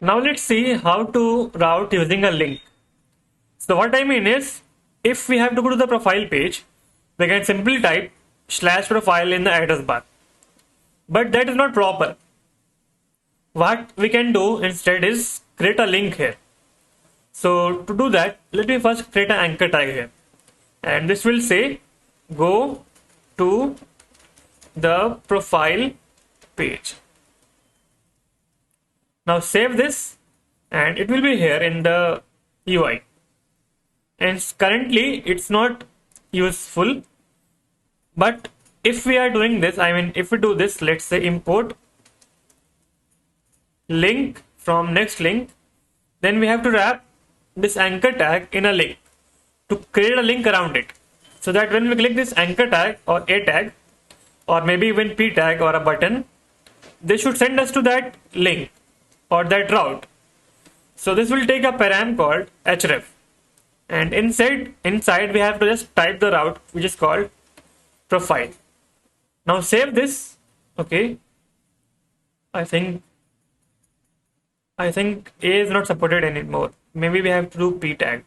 Now let's see how to route using a link. So what I mean is, if we have to go to the profile page, we can simply type /profile in the address bar. But that is not proper. What we can do instead is create a link here. So to do that, let me first create an anchor tag here. And this will say, go to the profile page. Now save this and it will be here in the UI. And currently it's not useful, but if we are doing this, if we do this, let's say import link from next link, then we have to wrap this anchor tag in a link to create a link around it, so that when we click this anchor tag or a tag or maybe even p tag or a button, they should send us to that link or that route. So this will take a param called href, and inside we have to just type the route which is called profile. Now save this. Okay, I think a is not supported anymore. Maybe we have to do p tag.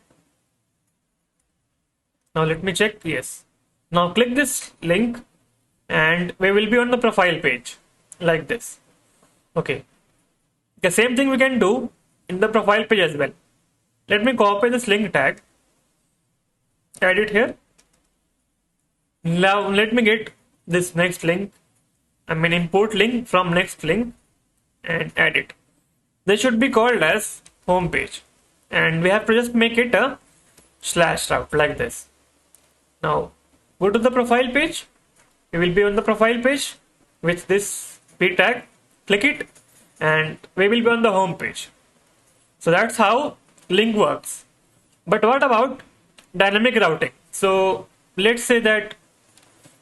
Now let me check. Yes. Now click this link and we will be on the profile page like this. Okay. The same thing we can do in the profile page as well. Let me copy this link tag, add it here. Now let me get this next link. Import link from next link and add it. They should be called as home page, and we have to just make it a /route like this. Now go to the profile page. We will be on the profile page with this p tag. Click it and we will be on the home page. So that's how link works. But what about dynamic routing? So let's say that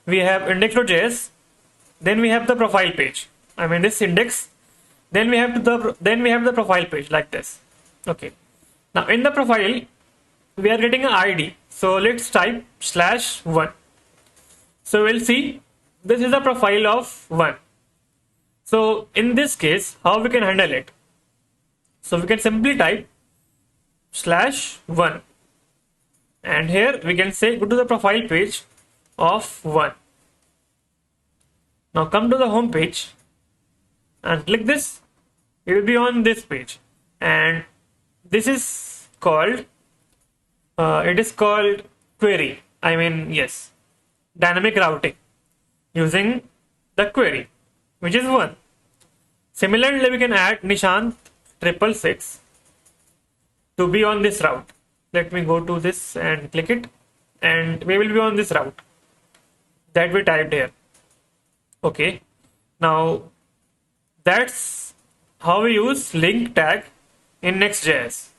we have index.js, then we have the profile page. This index, then we have the profile page like this. Okay. Now in the profile, we are getting an ID. So let's type /1. So we'll see this is a profile of 1. So in this case, how we can handle it? So we can simply type /1, and here we can say go to the profile page of 1. Now come to the home page and click this. It will be on this page, and this is called query. Yes, dynamic routing using the query, which is 1. Similarly, we can add Nishant 666 to be on this route. Let me go to this and click it, and we will be on this route that we typed here. Okay, now that's how we use link tag in Next.js.